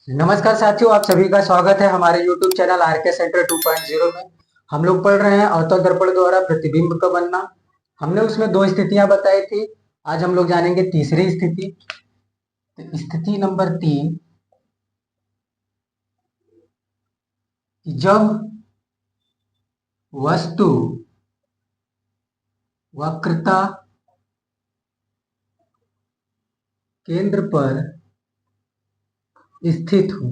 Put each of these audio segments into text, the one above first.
नमस्कार साथियों, आप सभी का स्वागत है हमारे YouTube चैनल आरके सेंटर 2.0 में। हम लोग पढ़ रहे हैं अवतल दर्पण द्वारा प्रतिबिंब का बनना। हमने उसमें दो स्थितियां बताई थी। आज हम लोग जानेंगे तीसरी स्थिति। तो स्थिति नंबर 3, जब वस्तु वक्रता केंद्र पर स्थित हो,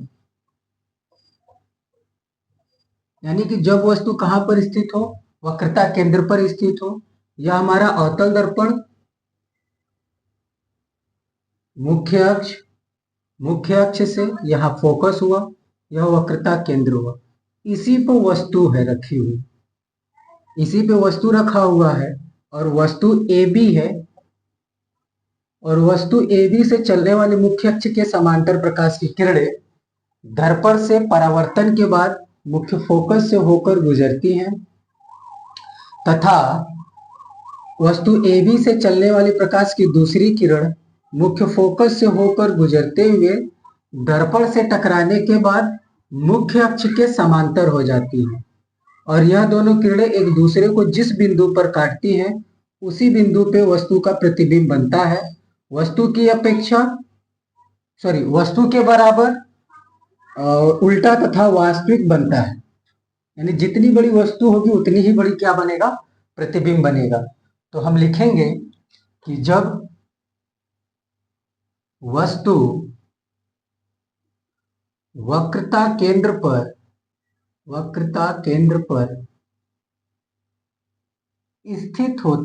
यानी कि जब वस्तु कहां पर स्थित हो, वक्रता केंद्र पर स्थित हो। यह हमारा अवतल दर्पण मुख्य अक्ष से यहाँ फोकस हुआ, यह वक्रता केंद्र हुआ। इसी पर वस्तु है रखी हुई, इसी पे वस्तु रखा हुआ है और वस्तु ए बी है, और वस्तु ए बी से चलने वाले मुख्य अक्ष के समांतर प्रकाश की किरणें दर्पण से परावर्तन के बाद मुख्य फोकस से होकर गुजरती हैं, तथा वस्तु ए बी से चलने वाली प्रकाश की दूसरी किरण मुख्य फोकस से होकर गुजरते हुए दर्पण से टकराने के बाद मुख्य अक्ष के समांतर हो जाती है, और यह दोनों किरणें एक दूसरे को जिस बिंदु पर काटती हैं उसी बिंदु पे वस्तु का प्रतिबिंब बनता है। वस्तु के बराबर उल्टा तथा वास्तविक बनता है, यानी जितनी बड़ी वस्तु होगी उतनी ही बड़ी क्या बनेगा, प्रतिबिंब बनेगा। तो हम लिखेंगे कि जब वस्तु वक्रता केंद्र पर स्थित हो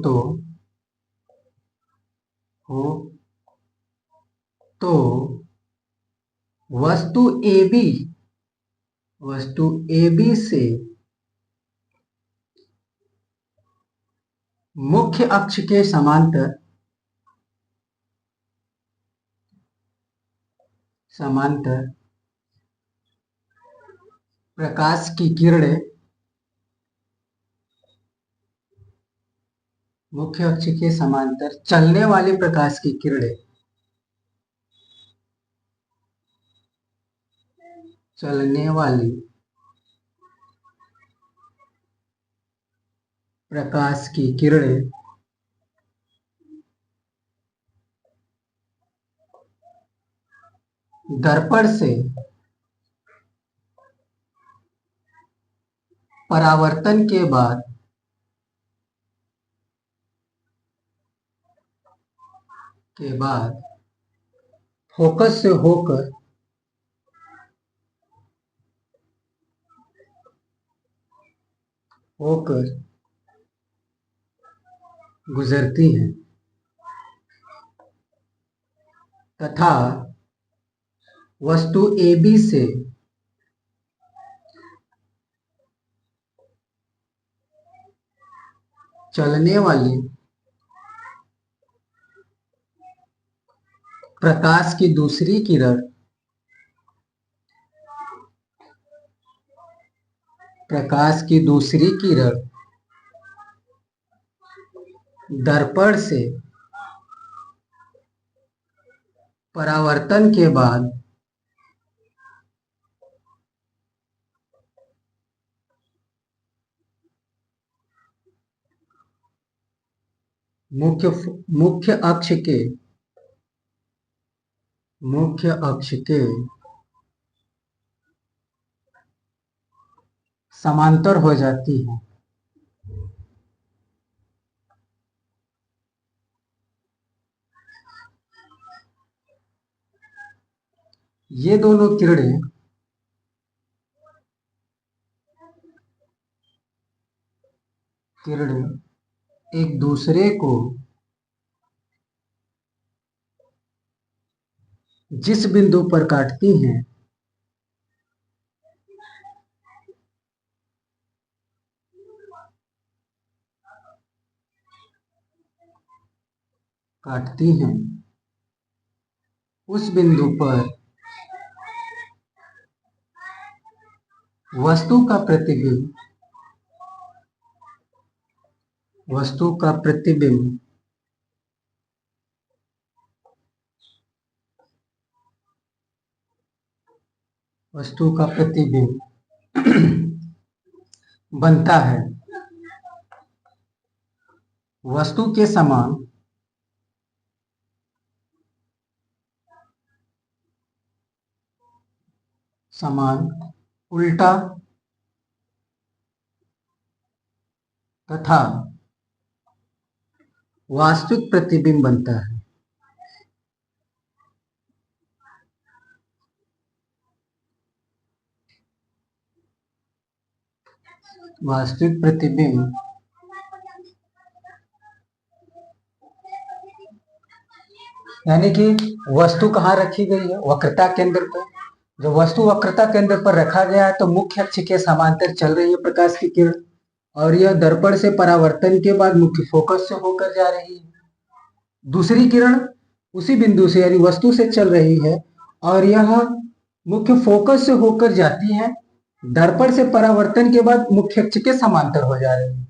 तो वस्तु ए बी से मुख्य अक्ष के समांतर प्रकाश की किरणें मुख्य अक्ष के समांतर चलने वाली प्रकाश की किरणें चलने वाली प्रकाश की किरणें दर्पण से परावर्तन के बाद फोकस से होकर गुजरती हैं, तथा वस्तु ए बी से चलने वाली प्रकाश की दूसरी किरण दर्पण से परावर्तन के बाद मुख्य अक्ष के समांतर हो जाती है। ये दोनों किरणें एक दूसरे को जिस बिंदु पर काटती हैं उस बिंदु पर वस्तु का प्रतिबिंब वस्तु का प्रतिबिंब बनता है वस्तु के समान उल्टा तथा वास्तविक प्रतिबिंब बनता है। वास्तविक प्रतिबिंब यानी कि वस्तु कहाँ रखी गई है? वक्रता केंद्र पर। जब वस्तु वक्रता केंद्र पर रखा गया है तो मुख्य अक्ष के समांतर चल रही है प्रकाश की किरण, और यह दर्पण से परावर्तन के बाद मुख्य फोकस से होकर जा रही है। दूसरी किरण उसी बिंदु से यानी वस्तु से चल रही है और यह मुख्य फोकस से होकर जाती है, दर्पण से परावर्तन के बाद मुख्य अक्ष के समांतर हो जा रही है।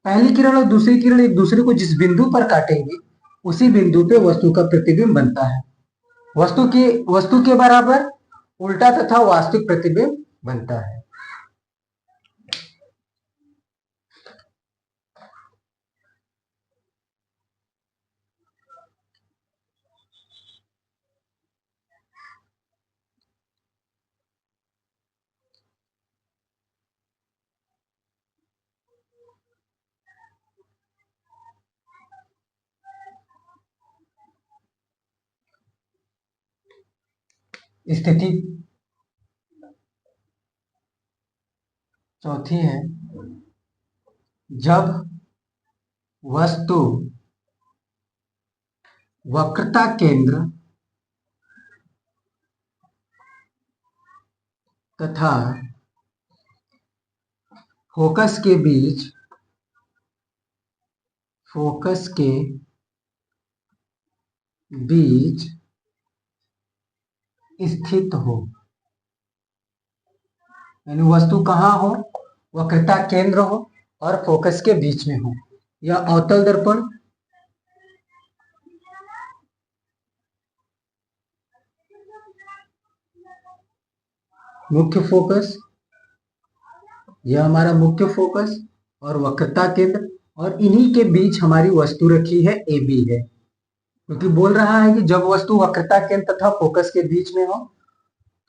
पहली किरण और दूसरी किरण एक दूसरे को जिस बिंदु पर काटेंगे उसी बिंदु पे वस्तु का प्रतिबिंब बनता है। वस्तु के बराबर उल्टा तथा वास्तविक प्रतिबिंब बनता है। स्थिति चौथी है, जब वस्तु वक्रता केंद्र तथा फोकस के बीच स्थित हो, यानी वस्तु कहाँ हो? वक्रता केंद्र हो और फोकस के बीच में हो। या अवतल दर्पण, मुख्य फोकस, यह हमारा मुख्य फोकस और वक्रता केंद्र, और इन्हीं के बीच हमारी वस्तु रखी है ए बी है, क्योंकि बोल रहा है कि जब वस्तु वक्रता केंद्र तथा फोकस के बीच में हो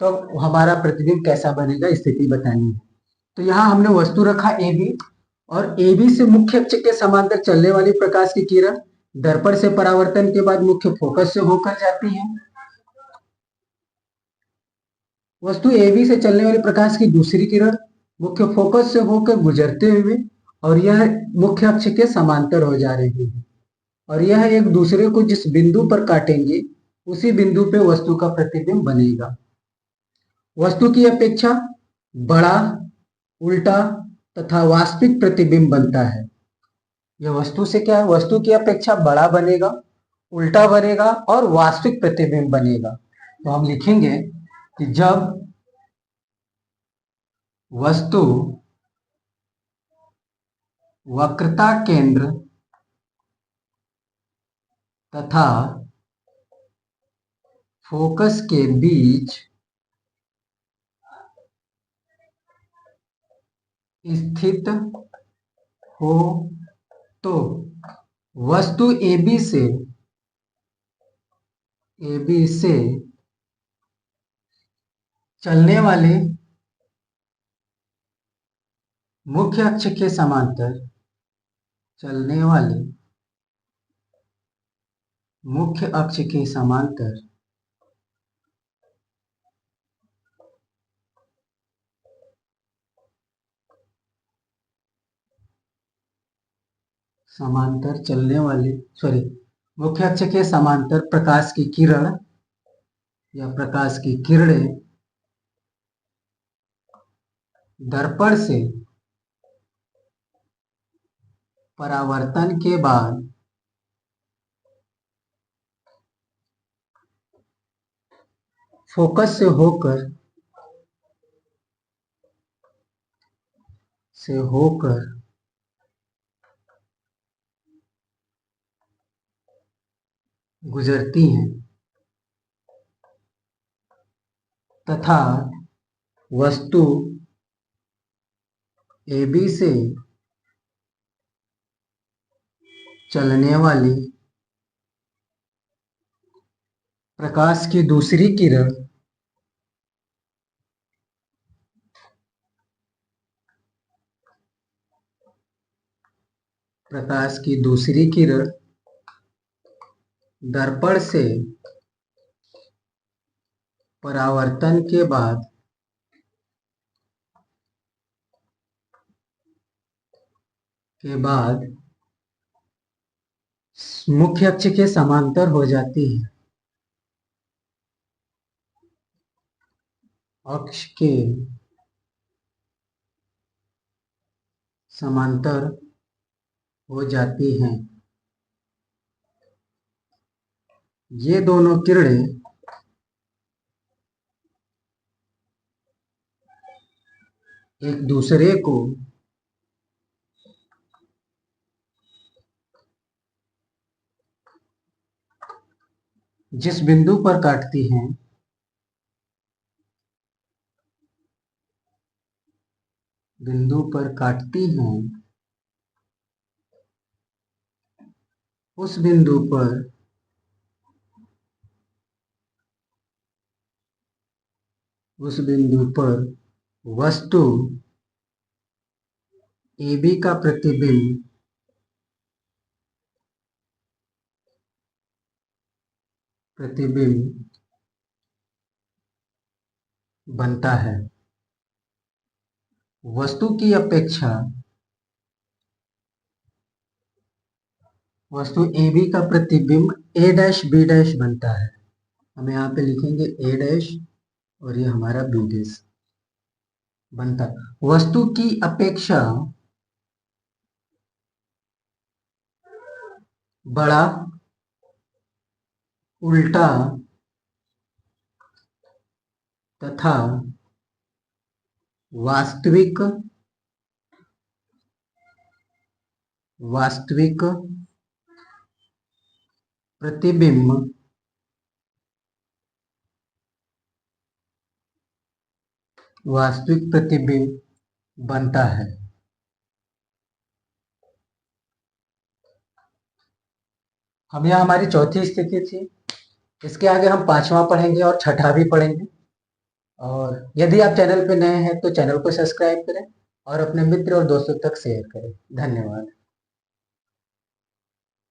तो हमारा प्रतिबिंब कैसा बनेगा, स्थिति बतानी है। तो यहाँ हमने वस्तु रखा ए बी, और ए बी से मुख्य अक्ष के समांतर चलने वाली प्रकाश की किरण दर्पण से परावर्तन के बाद मुख्य फोकस से होकर जाती है। वस्तु ए बी से चलने वाली प्रकाश की दूसरी किरण मुख्य फोकस से होकर गुजरते हुए और यह मुख्य अक्ष के समांतर हो जा रही है, और यह एक दूसरे को जिस बिंदु पर काटेंगे उसी बिंदु पे वस्तु का प्रतिबिंब बनेगा। वस्तु की अपेक्षा बड़ा, उल्टा तथा वास्तविक प्रतिबिंब बनता है। यह वस्तु से क्या है? वस्तु की अपेक्षा बड़ा बनेगा, उल्टा बनेगा और वास्तविक प्रतिबिंब बनेगा। तो हम लिखेंगे कि जब वस्तु वक्रता केंद्र तथा फोकस के बीच स्थित हो तो वस्तु AB से चलने वाले मुख्य अक्ष के समांतर मुख्य अक्ष के समांतर प्रकाश की किरण या प्रकाश की किरणें दर्पण से परावर्तन के बाद फोकस से होकर गुजरती हैं तथा वस्तु AB से चलने वाली प्रकाश की दूसरी किरण दर्पण से परावर्तन के बाद मुख्य अक्ष के समांतर हो जाती है। अक्ष के समांतर हो जाती हैं। ये दोनों किरणें एक दूसरे को जिस बिंदु पर काटती हैं उस बिंदु पर वस्तु AB का प्रतिबिंब बनता है। वस्तु की अपेक्षा वस्तु AB का प्रतिबिंब A', B' बनता है। हम यहाँ पे लिखेंगे A' और ये हमारा B' बनता है। वस्तु की अपेक्षा बड़ा, उल्टा तथा वास्तविक प्रतिबिंब बनता है। हम यहाँ हमारी चौथी स्थिति थी। इसके आगे हम पांचवा पढ़ेंगे और छठा भी पढ़ेंगे। और यदि आप चैनल पे नए हैं तो चैनल को सब्सक्राइब करें और अपने मित्र और दोस्तों तक शेयर करें। धन्यवाद।